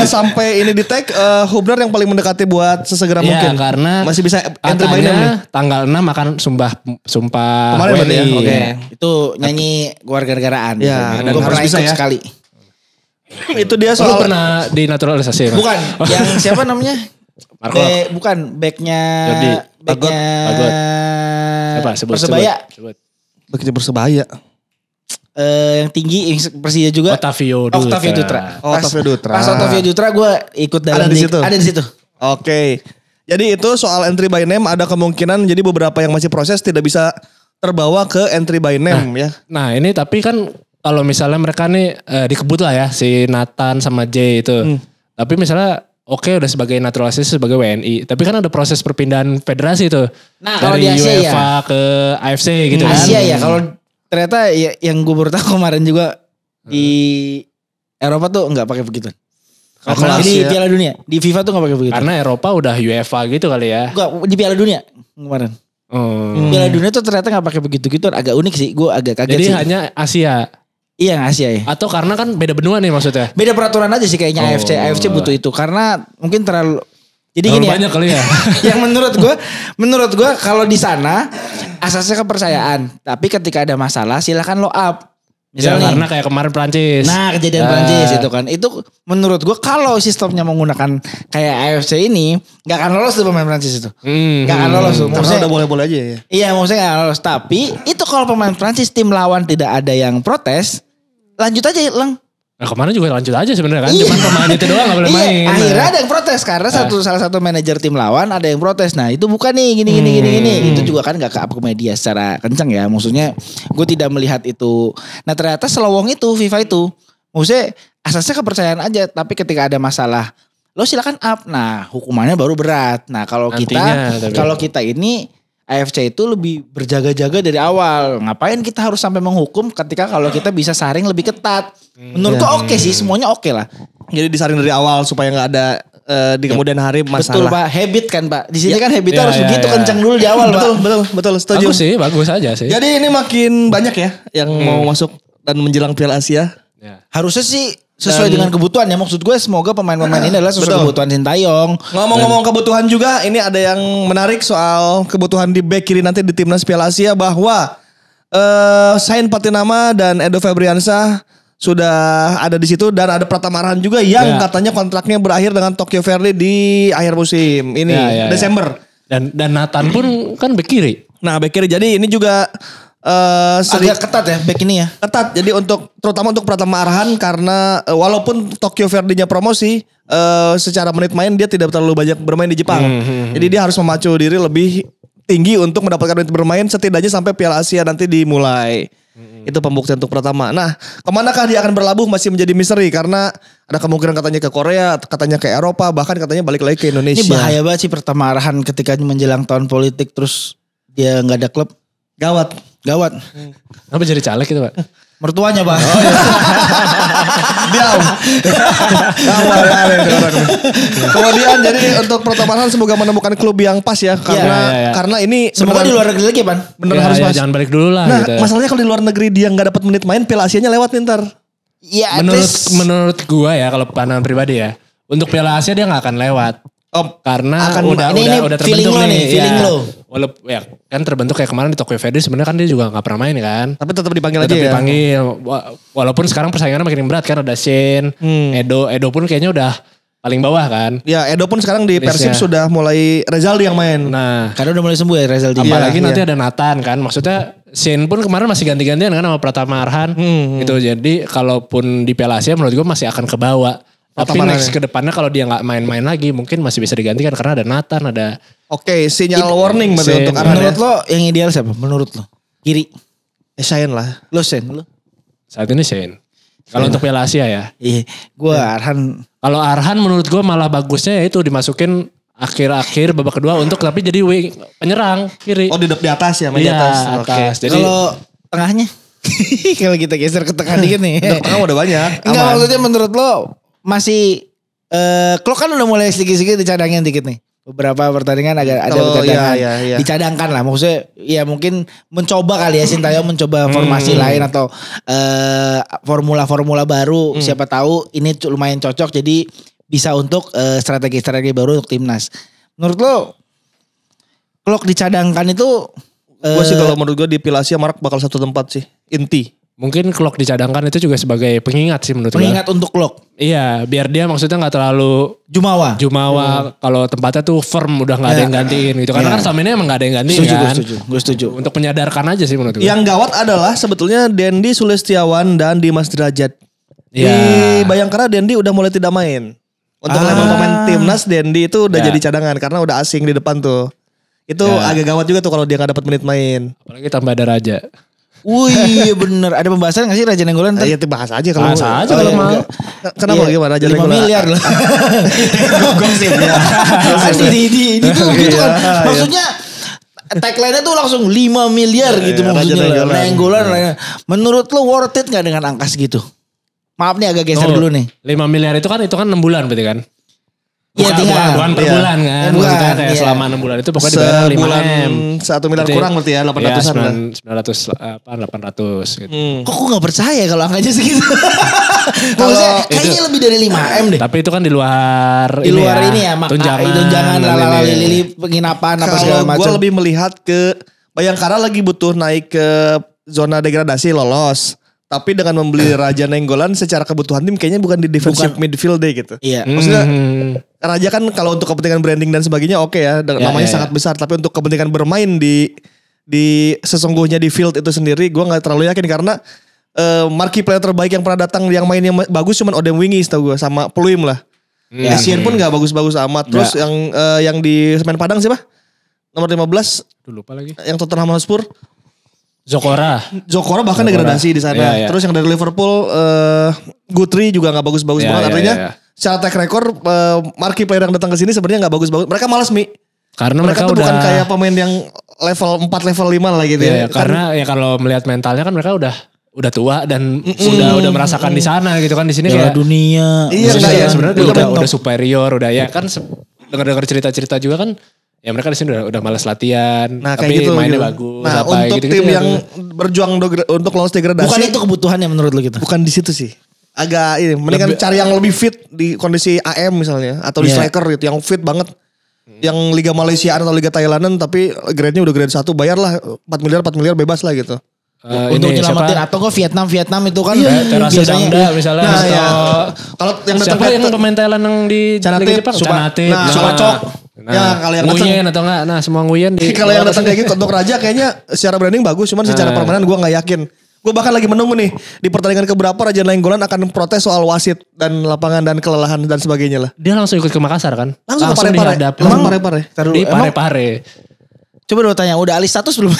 Speaker 1: sampai ini di tag Hubner yang paling mendekati buat sesegera
Speaker 2: Iya,
Speaker 1: mungkin.
Speaker 2: karena
Speaker 1: masih bisa entry by name nih.
Speaker 2: katanya tanggal 6 akan sumpah
Speaker 1: Kemarin berarti ya?
Speaker 2: WNI.
Speaker 1: Oke.
Speaker 3: Itu nyanyi kewarganegaraan.
Speaker 1: Ya, dan
Speaker 3: gue
Speaker 1: harus
Speaker 3: pernah
Speaker 1: bisa
Speaker 3: ikut
Speaker 1: ya.
Speaker 3: sekali.
Speaker 1: Itu dia
Speaker 2: Lu
Speaker 1: soal
Speaker 2: pernah dinaturalisasi? Mas?
Speaker 3: Bukan, yang siapa namanya?
Speaker 2: Marco.
Speaker 3: Bukan, backnya
Speaker 2: Jordi.
Speaker 3: backnya
Speaker 2: Bagot. Siapa? Sebut,
Speaker 3: Persebaya.
Speaker 2: sebut.
Speaker 1: begitu Persebaya.
Speaker 3: Yang tinggi yang Persija juga.
Speaker 2: Otavio Dutra.
Speaker 3: Octavio Dutra.
Speaker 1: Oh, Octavio Dutra.
Speaker 3: Pas Octavio Dutra gue ikut dalam
Speaker 1: Ada di situ?
Speaker 3: Ada di situ.
Speaker 1: Oke. Jadi itu soal entry by name ada kemungkinan jadi beberapa yang masih proses tidak bisa terbawa ke entry by name ya.
Speaker 2: Nah ini tapi kan kalau misalnya mereka nih dikebut lah ya si Nathan sama Jay itu. Tapi misalnya oke udah sebagai naturalisasi sebagai WNI. Tapi kan ada proses perpindahan federasi tuh.
Speaker 3: Nah, kalau
Speaker 2: dari
Speaker 3: di Asia
Speaker 2: UEFA ke AFC gitu kan.
Speaker 3: Asia ya, kalau ternyata ya, yang gue baru tahu kemarin juga di Eropa tuh nggak pakai begitu.
Speaker 1: Kalau
Speaker 3: Di
Speaker 1: Asia-
Speaker 3: Piala Dunia, di FIFA tuh nggak pakai begitu.
Speaker 2: Karena Eropa udah UEFA gitu kali ya.
Speaker 3: Enggak, di Piala Dunia kemarin. Piala Dunia tuh ternyata nggak pakai begitu gitu, agak unik sih. Gue agak kaget
Speaker 2: Jadi
Speaker 3: sih.
Speaker 2: hanya Asia.
Speaker 3: Iya Asia ya.
Speaker 2: Atau karena kan beda benua nih maksudnya.
Speaker 3: Beda peraturan aja sih kayaknya AFC. AFC butuh itu karena mungkin terlalu. Jadi
Speaker 2: Terlalu
Speaker 3: gini
Speaker 2: banyak kali ya.
Speaker 3: yang menurut gue kalau di sana asasnya kepercayaan. Tapi ketika ada masalah silakan low up.
Speaker 2: Ya,
Speaker 3: Misalnya
Speaker 2: karena kayak kemarin Prancis.
Speaker 3: nah kejadian Prancis itu kan. Itu menurut gue kalau sistemnya menggunakan kayak AFC ini nggak akan lolos tuh pemain Prancis itu. Nggak akan lolos tuh.
Speaker 1: Karena
Speaker 3: Maksudnya,
Speaker 1: udah boleh-boleh aja ya.
Speaker 3: iya maksudnya nggak lolos. Tapi itu kalau pemain Prancis tim lawan tidak ada yang protes. Lanjut aja Lang.
Speaker 2: Nah kemarin juga lanjut aja sebenarnya kan.
Speaker 3: Iya.
Speaker 2: Cuman pemain itu doang gak boleh
Speaker 3: Iya,
Speaker 2: main.
Speaker 3: akhirnya ada yang protes karena salah satu manajer tim lawan ada yang protes. Nah itu bukan nih gini. Itu juga kan gak ke up ke media secara kencang ya. Maksudnya gue tidak melihat itu. Nah ternyata selowong itu FIFA itu. Maksudnya asasnya kepercayaan aja. Tapi ketika ada masalah lo silakan up. Nah hukumannya baru berat. Nah kalau
Speaker 2: Nantinya, tapi-
Speaker 3: kita ini AFC itu lebih berjaga-jaga dari awal. Ngapain kita harus sampai menghukum ketika kalau kita bisa saring lebih ketat. Menurut gue oke sih, semuanya oke lah.
Speaker 1: Jadi disaring dari awal supaya nggak ada di kemudian hari
Speaker 3: Betul
Speaker 1: masalah.
Speaker 3: Pak, habit kan Pak. Di sini kan habitnya
Speaker 2: Ya,
Speaker 3: harus
Speaker 2: ya,
Speaker 3: begitu
Speaker 2: ya.
Speaker 3: kencang dulu di awal
Speaker 1: Betul,
Speaker 3: Pak.
Speaker 1: betul, setuju.
Speaker 2: Bagus sih, bagus aja sih.
Speaker 1: Jadi ini makin banyak ya yang mau masuk dan menjelang Piala Asia.
Speaker 2: Ya.
Speaker 3: Harusnya sih sesuai dengan kebutuhan ya. Maksud gue semoga pemain-pemain ini adalah sesuai
Speaker 1: Betul.
Speaker 3: kebutuhan Sintayong.
Speaker 1: Ngomong-ngomong kebutuhan juga, ini ada yang menarik soal kebutuhan di back kiri nanti di timnas Piala Asia bahwa Sain Patinama dan Edo Febriansah sudah ada di situ dan ada Pratama Arhan juga yang
Speaker 2: Ya.
Speaker 1: katanya kontraknya berakhir dengan Tokyo Verde di akhir musim ini
Speaker 2: Ya.
Speaker 1: Desember.
Speaker 2: Dan Nathan pun kan bek kiri.
Speaker 1: Nah, back kiri jadi ini juga
Speaker 3: Agak ketat ya back ini ya.
Speaker 1: ketat. Jadi terutama untuk Pratama Arhan karena walaupun Tokyo Verde-nya promosi secara menit main dia tidak terlalu banyak bermain di Jepang. Jadi dia harus memacu diri lebih tinggi untuk mendapatkan menit bermain setidaknya sampai Piala Asia nanti dimulai. Itu pembuktian untuk Pratama. Nah, kemanakah dia akan berlabuh masih menjadi misteri karena ada kemungkinan katanya ke Korea, katanya ke Eropa, bahkan katanya balik lagi ke Indonesia.
Speaker 3: Ini bahaya banget sih Pratama Arhan ketika menjelang tahun politik terus dia nggak ada klub.
Speaker 1: Gawat.
Speaker 3: Gawat.
Speaker 2: Apa jadi caleg gitu Pak?
Speaker 3: Mertuanya Pak.
Speaker 1: Diam. Gawat kali ini orang ini. Kemudian jadi untuk Pratama Arhan semoga menemukan klub yang pas ya karena
Speaker 2: ya.
Speaker 1: karena ini
Speaker 3: Semoga di luar negeri lagi Pan.
Speaker 1: beneran
Speaker 2: Ya,
Speaker 1: harus
Speaker 2: ya,
Speaker 1: pas.
Speaker 2: jangan balik dulu lah
Speaker 1: Nah,
Speaker 2: gitu.
Speaker 1: masalahnya kalau di luar negeri dia nggak dapat menit main, Piala Asianya lewat nih ntar.
Speaker 3: Iya at
Speaker 2: Menurut
Speaker 3: least-
Speaker 2: menurut gua ya kalau pandangan pribadi ya. Untuk Piala Asia dia gak akan lewat.
Speaker 1: Oh,
Speaker 2: Karena
Speaker 1: Akan-
Speaker 2: udah
Speaker 3: ini
Speaker 2: udah
Speaker 3: feeling
Speaker 2: terbentuk
Speaker 3: lo nih,
Speaker 2: nih.
Speaker 3: feeling
Speaker 2: ya.
Speaker 3: lo.
Speaker 2: walaupun ya kan terbentuk kayak kemarin di Tokyo Verde sebenarnya kan dia juga nggak pernah main kan.
Speaker 1: Tapi tetap dipanggil
Speaker 2: Tetap
Speaker 1: aja ya.
Speaker 2: dipanggil. Walaupun sekarang persaingannya makin berat kan ada Shane, Edo pun kayaknya udah paling bawah kan.
Speaker 1: Ya Edo pun sekarang di Persib
Speaker 2: Listnya.
Speaker 1: sudah mulai Rezaldi yang main.
Speaker 2: Nah,
Speaker 3: Karena udah mulai sembuh ya Rezaldi.
Speaker 2: apalagi
Speaker 1: Iya,
Speaker 2: nanti
Speaker 1: iya.
Speaker 2: ada Nathan kan. Maksudnya Shane pun kemarin masih ganti-gantian kan sama Pratama Arhan. Gitu. Jadi kalaupun di Piala Asia menurut gue masih akan kebawa. Tapi
Speaker 1: Pratama
Speaker 2: next ke depannya kalau dia nggak main-main lagi mungkin masih bisa digantikan karena ada Nathan, ada
Speaker 1: Oke, sinyal warning berarti
Speaker 2: Sen.
Speaker 1: untuk Arhan ya.
Speaker 3: Menurut lo yang ideal siapa? Menurut lo? Kiri.
Speaker 1: Shane lah.
Speaker 3: Lo Sen, lo?
Speaker 2: saat ini Shane. Kalau untuk Piala Asia ya.
Speaker 3: Iya, gue Arhan.
Speaker 2: Kalau Arhan menurut gue malah bagusnya ya itu dimasukin akhir-akhir babak kedua untuk tapi jadi wing penyerang kiri.
Speaker 1: Oh di atas ya, main di
Speaker 2: Iya,
Speaker 1: atas. Oke.
Speaker 2: atas. Jadi
Speaker 3: Kalau tengahnya? Kalau kita geser ke tengah dikit nih.
Speaker 1: Udah tengah udah banyak.
Speaker 3: Enggak,
Speaker 1: Aman.
Speaker 3: maksudnya menurut lo masih Klok kan udah mulai sedikit-sedikit dicadangin dikit nih. Beberapa pertandingan ada
Speaker 1: Kalau
Speaker 3: cadangan.
Speaker 1: iya.
Speaker 3: Dicadangkan lah. Maksudnya ya mungkin mencoba kali ya Sintayong mencoba formasi lain atau formula-formula baru. Siapa tahu ini lumayan cocok jadi bisa untuk strategi-strategi baru untuk timnas. Menurut lo Klok dicadangkan itu
Speaker 1: Gue sih kalau menurut gue di Piala Asia Mark bakal satu tempat sih. Inti.
Speaker 2: mungkin Klok dicadangkan itu juga sebagai pengingat sih menurut gue.
Speaker 3: pengingat untuk Klok.
Speaker 2: Iya, biar dia maksudnya nggak terlalu
Speaker 3: Jumawa.
Speaker 2: kalau tempatnya tuh firm udah nggak ada yang gantiin gitu. Karena kan selama ini emang nggak ada yang gantiin
Speaker 3: Setuju,
Speaker 2: kan.
Speaker 3: gue setuju.
Speaker 2: Untuk menyadarkan aja sih menurut gue.
Speaker 1: Yang gawat adalah sebetulnya Dendi Sulistiawan dan Dimas Derajat. Di
Speaker 2: Iya.
Speaker 1: Bayangkara Dendi udah mulai tidak main. Untuk level pemain timnas Dendi itu udah jadi cadangan karena udah asing di depan tuh. Itu agak gawat juga tuh kalau dia nggak dapat menit main.
Speaker 2: Apalagi tambah ada Raja.
Speaker 3: Wih bener. Ada pembahasan gak sih Raja Nenggolan?
Speaker 1: Iya bahas aja kalau
Speaker 2: Bahas aja kalau mau.
Speaker 1: Kenapa gimana aja
Speaker 3: 5 miliar loh.
Speaker 1: Gosip ya.
Speaker 3: Ini tuh gitu kan.
Speaker 1: Iya, iya.
Speaker 3: Maksudnya tagline-nya tuh langsung 5 miliar gitu
Speaker 1: Iya,
Speaker 3: maksudnya.
Speaker 1: Raja
Speaker 3: lah.
Speaker 1: Nenggolan.
Speaker 3: Nenggolan. Menurut lo worth it gak dengan angka segitu? Maaf nih agak geser dulu nih.
Speaker 2: 5 miliar itu kan 6 bulan berarti kan?
Speaker 3: Iya tinggal.
Speaker 2: Bukan per
Speaker 1: Iya.
Speaker 2: bulan kan.
Speaker 3: Bukan,
Speaker 2: Maksudnya kayak
Speaker 3: iya.
Speaker 2: selama 6 bulan itu pokoknya dibayar 5
Speaker 1: Sebulan
Speaker 2: M.
Speaker 1: 1 miliar kurang berarti ya 800-an lah.
Speaker 2: 800 gitu.
Speaker 3: Kok gue gak percaya kalau angkanya segitu? Maksudnya kayaknya lebih dari 5 M deh.
Speaker 2: Tapi itu kan di luar
Speaker 3: Di luar ini ya, tunjangan lalala
Speaker 2: lili.
Speaker 3: lili penginapan apa segala
Speaker 1: Kalau gue
Speaker 3: macam.
Speaker 1: lebih melihat ke Bayangkara lagi butuh naik ke zona degradasi lolos. Tapi dengan membeli Raja Nenggolan secara kebutuhan tim kayaknya bukan di defensive midfield deh gitu.
Speaker 3: Iya.
Speaker 1: Maksudnya Raja kan kalau untuk kepentingan branding dan sebagainya oke ya. Namanya sangat besar. Tapi untuk kepentingan bermain di sesungguhnya di field itu sendiri gue gak terlalu yakin. Karena marquee player terbaik yang pernah datang yang mainnya bagus cuman Odem Wingi setahu gue. Sama Pluim lah. Essien pun gak bagus-bagus amat. Terus yang di Semen Padang siapa? Nomor 15
Speaker 2: Dulu lupa lagi.
Speaker 1: yang Tottenham Hotspur.
Speaker 2: Zokora.
Speaker 1: Zokora bahkan degradasi di sana.
Speaker 2: Iya, iya.
Speaker 1: Terus yang dari Liverpool Guthrie juga nggak bagus-bagus
Speaker 2: Iya,
Speaker 1: banget.
Speaker 2: iya,
Speaker 1: Artinya
Speaker 2: iya.
Speaker 1: secara track record marquee player yang datang ke sini sebenarnya nggak bagus-bagus. Mereka malas Mi.
Speaker 2: Karena
Speaker 1: Mereka
Speaker 2: mereka
Speaker 1: tuh
Speaker 2: udah
Speaker 1: bukan kayak pemain yang level 4 level 5 lah gitu
Speaker 2: Iya,
Speaker 1: ya.
Speaker 2: karena ya kalau melihat mentalnya kan mereka udah tua dan udah merasakan di sana gitu kan di sini
Speaker 3: Piala
Speaker 2: kayak
Speaker 3: dunia.
Speaker 1: Iya,
Speaker 2: maksudnya
Speaker 1: enggak ya.
Speaker 2: sebenarnya
Speaker 1: Udah
Speaker 2: udah
Speaker 1: mentok.
Speaker 2: superior udah ya kan dengar-dengar cerita-cerita juga kan ya mereka di sini udah malas latihan
Speaker 1: Nah
Speaker 2: tapi
Speaker 1: kayak gitu.
Speaker 2: mainnya
Speaker 1: gitu.
Speaker 2: bagus
Speaker 1: Nah
Speaker 2: apa
Speaker 1: untuk
Speaker 2: gitu-gitu
Speaker 1: tim
Speaker 2: ya.
Speaker 1: yang berjuang untuk lolos degradasi.
Speaker 3: Bukan itu kebutuhannya menurut lo gitu.
Speaker 1: Bukan di situ sih. Agak ini. Mendingan cari yang lebih fit di kondisi AM misalnya. Atau di
Speaker 3: Iya.
Speaker 1: striker gitu. Yang fit banget. Yang Liga Malaysia atau Liga Thailandan tapi grade-nya udah grade 1. Bayarlah 4 miliar bebas lah gitu.
Speaker 3: Untuk
Speaker 2: Ini
Speaker 3: nyelamatin
Speaker 2: siapa?
Speaker 3: atau Vietnam itu kan
Speaker 2: Terasa Dangda misalnya
Speaker 1: Nah,
Speaker 2: atau
Speaker 1: ya. Kalau yang datang
Speaker 2: siapa yang pemain Thailand yang di
Speaker 1: Canatip,
Speaker 2: Liga Jepang
Speaker 1: Canatip,
Speaker 2: Canatip
Speaker 1: Supacok. Ya, kalau yang
Speaker 2: Nguyen atau enggak nah semua Nguyen di
Speaker 1: kalau yang datang kayak gitu untuk Raja kayaknya secara branding bagus, cuman secara permainan gue nggak yakin. Gue bahkan lagi menunggu nih di pertandingan keberapa Raja Nainggolan akan protes soal wasit dan lapangan dan kelelahan dan sebagainya lah.
Speaker 2: dia langsung ikut ke Makassar kan
Speaker 1: Langsung ke Parepare.
Speaker 2: dihadap
Speaker 1: Langsung Parepare.
Speaker 2: di Parepare.
Speaker 3: Coba dulu tanya, udah alih status belum?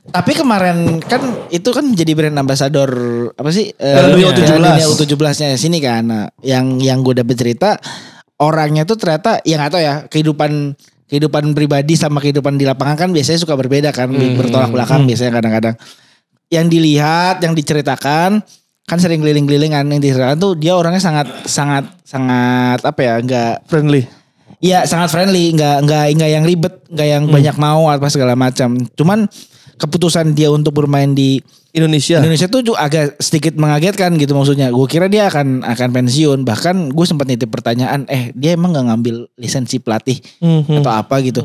Speaker 3: Tapi kemarin kan itu kan jadi brand ambassador apa sih?
Speaker 1: Dunia U17.
Speaker 3: Dunia U17-nya sini kan. Nah, yang gue dapet cerita orangnya tuh ternyata yang nggak tahu ya kehidupan pribadi sama kehidupan di lapangan kan biasanya suka berbeda kan, bertolak belakang biasanya kadang-kadang. Yang dilihat, yang diceritakan kan sering keliling-keliling kan yang diceritakan tuh dia orangnya sangat apa ya, enggak
Speaker 1: Friendly.
Speaker 3: iya sangat friendly, enggak yang ribet, enggak yang banyak mau apa segala macam. Cuman keputusan dia untuk bermain di Indonesia tuh juga agak sedikit mengagetkan gitu maksudnya. Gue kira dia akan pensiun. Bahkan gue sempat nitip pertanyaan, dia emang gak ngambil lisensi pelatih atau apa gitu.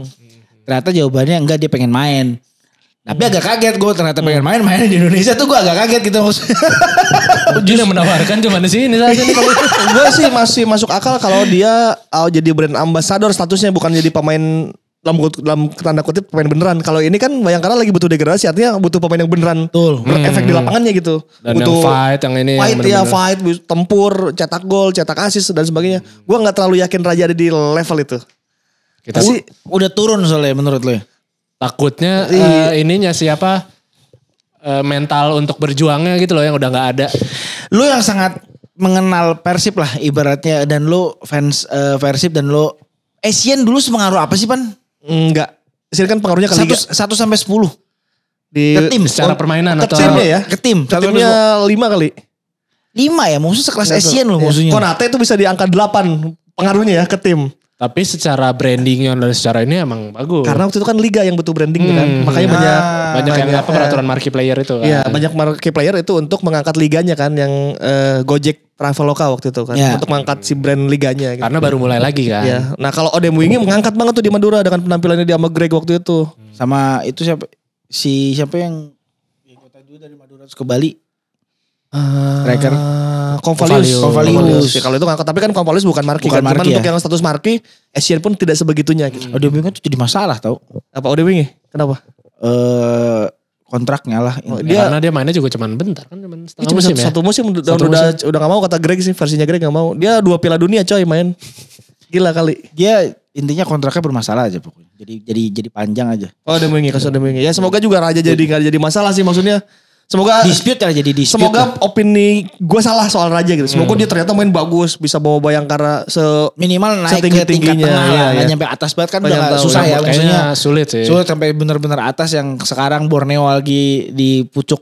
Speaker 3: Ternyata jawabannya enggak, dia pengen main. Tapi agak kaget gue ternyata pengen main di Indonesia tuh gue agak kaget gitu maksudnya.
Speaker 2: Dia menawarkan cuma di sini saja nih kalau
Speaker 1: Gue sih masih masuk akal kalau dia jadi brand ambassador statusnya, bukan jadi pemain dalam tanda kutip pemain beneran. Kalau ini kan Bayangkara lagi butuh degradasi, artinya butuh pemain yang beneran.
Speaker 3: Betul.
Speaker 1: Berefek di lapangannya gitu.
Speaker 2: Dan
Speaker 1: butuh
Speaker 2: yang fight, yang ini.
Speaker 1: fight
Speaker 2: yang
Speaker 1: ya, fight, tempur, cetak gol, cetak assist dan sebagainya. Gue nggak terlalu yakin Raja ada di level itu.
Speaker 2: Kita
Speaker 3: Tapi udah turun soalnya menurut lo ya.
Speaker 2: takutnya ininya siapa mental untuk berjuangnya gitu loh yang udah nggak ada.
Speaker 3: Lu yang sangat mengenal Persib lah ibaratnya, dan lu fans Persib, dan lu Asian dulu sepengaruh apa sih Pan?
Speaker 1: Enggak. Sini kan pengaruhnya ke Liga.
Speaker 3: 1 sampai 10.
Speaker 1: Di
Speaker 3: ke tim
Speaker 2: Secara permainan
Speaker 1: ke
Speaker 2: atau
Speaker 1: timnya ya.
Speaker 3: Ke tim.
Speaker 1: Ke timnya 5 kali.
Speaker 3: 5 ya, maksudnya sekelas Asian loh maksudnya.
Speaker 1: Konate itu bisa di angka 8 pengaruhnya ya ke tim.
Speaker 2: tapi secara brandingnya dan secara ini emang bagus.
Speaker 1: Karena waktu itu kan Liga yang butuh branding kan. Makanya
Speaker 2: banyak yang apa peraturan marquee player itu kan.
Speaker 1: Iya, banyak marquee player itu untuk mengangkat liganya kan, yang Gojek Traveloka waktu itu kan, untuk mengangkat si brand liganya gitu.
Speaker 2: Karena baru mulai lagi kan.
Speaker 1: Iya. Nah, kalau Odem Wingi mengangkat banget tuh di Madura dengan penampilannya dia sama Greg waktu itu.
Speaker 3: Sama itu siapa yang kota juga dari Madura ke Bali? Striker
Speaker 1: Convalius. Ya, kalau itu ngangkat, tapi kan Convalius bukan marquee kan. Cuman untuk yang status marquee, Asian pun tidak sebegitunya gitu.
Speaker 3: Odem Wingi itu jadi masalah tau.
Speaker 1: Apa Odem Wingi? Kenapa?
Speaker 3: Kontraknya lah.
Speaker 2: Karena dia mainnya juga cuman bentar kan, cuman setengah
Speaker 1: Cuma
Speaker 2: musim ya.
Speaker 1: satu musim udah gak mau, kata Greg sih, versinya Greg gak mau. Dia 2 Piala Dunia coy main. Gila kali.
Speaker 3: Dia intinya kontraknya bermasalah aja pokoknya. Jadi panjang aja.
Speaker 1: Oh, Odem Wingi, kasus Odem Wingi. Ya semoga juga Raja jadi gak jadi masalah sih, maksudnya. Semoga
Speaker 3: dispute ya, jadi dispute.
Speaker 1: Semoga opini gue salah soal Raja gitu. Semoga dia ternyata main bagus, bisa bawa Bayangkara
Speaker 3: minimal naik ke tingkat tengah lah, nggak nyampe atas banget kan udah susah ya.
Speaker 2: Maksudnya sulit sih.
Speaker 3: Sulit sampai benar-benar atas, yang sekarang Borneo lagi di pucuk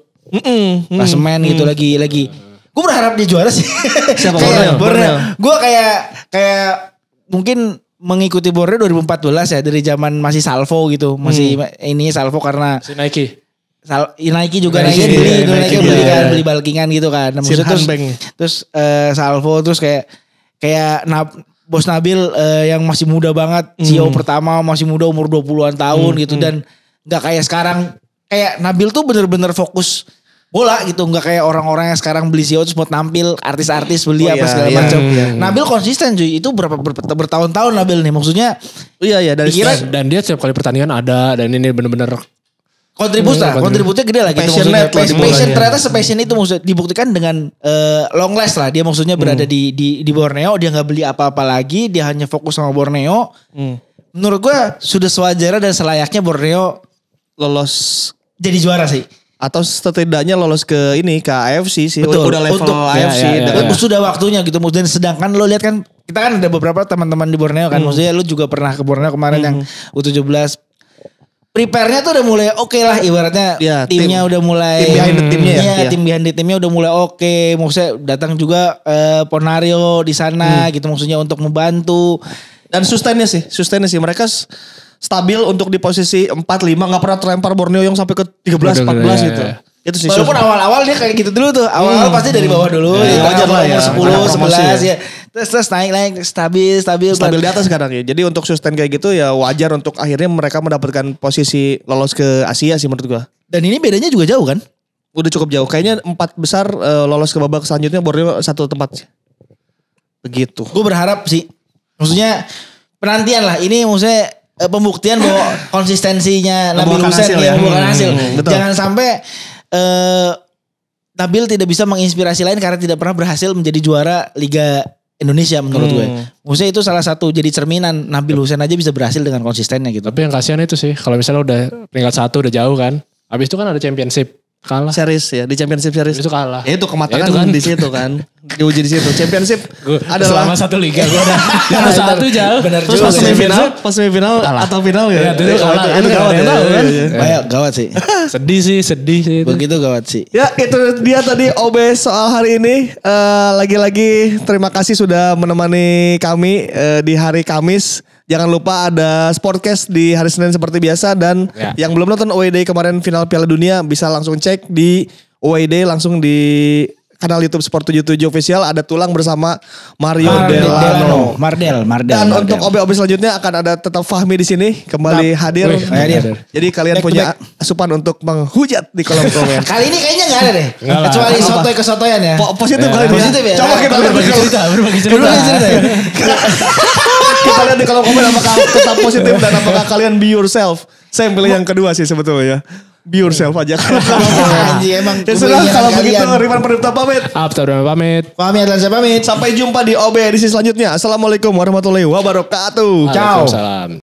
Speaker 3: klasemen gitu lagi. Gue berharap dia juara sih.
Speaker 1: Siapa?
Speaker 3: Borneo. Gue kayak mungkin mengikuti Borneo 2014 ya, dari zaman masih Salvo gitu, masih ini Salvo karena
Speaker 2: si Nike.
Speaker 3: Nike juga Nike beli balkingan gitu kan. Nah, terus Salvo, terus kayak Bos Nabil yang masih muda banget, CEO pertama masih muda, umur 20-an tahun gitu, dan nggak kayak sekarang. Kayak Nabil tuh bener-bener fokus bola gitu, nggak kayak orang-orang yang sekarang beli CEO terus buat nampil, artis-artis beli segala macam. Nabil konsisten cuy, itu bertahun-tahun Nabil nih, maksudnya.
Speaker 1: Iya dari
Speaker 2: dan dia setiap kali pertandingan ada, dan ini bener-bener
Speaker 3: kontribusinya gede lah gitu maksudnya. Passion ternyata sepassion itu maksudnya dibuktikan dengan long last lah. Dia maksudnya berada di Borneo, dia nggak beli apa-apa lagi, dia hanya fokus sama Borneo. Menurut gue sudah sewajarnya dan selayaknya Borneo
Speaker 1: lolos
Speaker 3: jadi juara sih.
Speaker 1: Atau setidaknya lolos ke AFC sih.
Speaker 3: Betul.
Speaker 1: Udah level AFC.
Speaker 3: Sudah waktunya gitu. Dan sedangkan lo lihat kan, kita kan ada beberapa teman-teman di Borneo kan. Maksudnya lo juga pernah ke Borneo kemarin yang U17. Prepare-nya tuh udah mulai oke lah ibaratnya, timnya udah mulai
Speaker 1: tim behind the timnya ya.
Speaker 3: Tim behind the timnya udah mulai oke. Maksudnya datang juga Ponario di sana gitu, maksudnya untuk membantu.
Speaker 1: Dan sustainnya sih mereka stabil untuk di posisi 4-5, nggak pernah terlempar Borneo yang sampai ke 13-14 gitu. Itu sih.
Speaker 3: Walaupun awal-awal dia kayak gitu dulu tuh. Awal-awal pasti dari bawah dulu.
Speaker 1: Wajar lah ya.
Speaker 3: 10-11 ya. Terus naik stabil
Speaker 1: di atas sekarang ya. Jadi untuk sustain kayak gitu ya wajar, untuk akhirnya mereka mendapatkan posisi lolos ke Asia sih menurut gua.
Speaker 3: Dan ini bedanya juga jauh kan?
Speaker 1: Udah cukup jauh. Kayaknya 4 besar lolos ke babak selanjutnya, Borneo 1 tempat. Begitu.
Speaker 3: Gue berharap sih. Maksudnya penantian lah. Ini maksudnya pembuktian bahwa konsistensinya Nabil Hussein ya, bukan hasil. Jangan sampai Nabil tidak bisa menginspirasi lain karena tidak pernah berhasil menjadi juara Liga Indonesia menurut gue. Maksudnya itu salah satu jadi cerminan, Nabil Hussein aja bisa berhasil dengan konsistennya gitu.
Speaker 2: Tapi yang kasihan itu sih, kalau misalnya udah peringkat 1 udah jauh kan, habis itu kan ada championship. Kalah.
Speaker 1: Series ya, di Championship Series.
Speaker 2: Itu kalah.
Speaker 1: Ya itu kematangan kan di situ kan. Diuji di situ. Championship adalah
Speaker 2: selama 1 liga gue udah satu jauh.
Speaker 1: Benar juga. Pas semifinal atau final ya.
Speaker 2: Itu gawat kan.
Speaker 3: Kayak gawat sih.
Speaker 2: Sedih sih.
Speaker 3: Begitu gawat sih.
Speaker 1: Ya itu dia tadi OB soal hari ini. Lagi-lagi terima kasih sudah menemani kami di hari Kamis. Jangan lupa ada Sportcast di hari Senin seperti biasa. Dan yang belum nonton away day kemarin final Piala Dunia bisa langsung cek di away day langsung di kanal YouTube Sport 77 official ada tulang bersama Mario Delano.
Speaker 3: Mardel.
Speaker 1: Dan untuk OB-OB selanjutnya akan ada tetap Fahmi di sini kembali hadir. Jadi kalian punya asupan untuk menghujat di kolom komen.
Speaker 3: Kali ini kayaknya enggak ada deh. Kecuali sotoy kesotoyan ya.
Speaker 1: Positif kali ini.
Speaker 3: Positif ya.
Speaker 1: Coba kita lihat
Speaker 3: berbagi cerita ya.
Speaker 1: Kita lihat di kolom komen apakah tetap positif dan apakah kalian be yourself. Saya pilih yang kedua sih sebetulnya. Be yourself aja.
Speaker 3: Anjing emang.
Speaker 1: Ya sudah kalau begitu Riman Pradipta pamit.
Speaker 2: Abdurrahman pamit.
Speaker 3: Fahmi Adlansyah pamit.
Speaker 1: Sampai jumpa di OB edisi selanjutnya. Assalamualaikum warahmatullahi wabarakatuh.
Speaker 3: Ciao.
Speaker 2: Waalaikumsalam.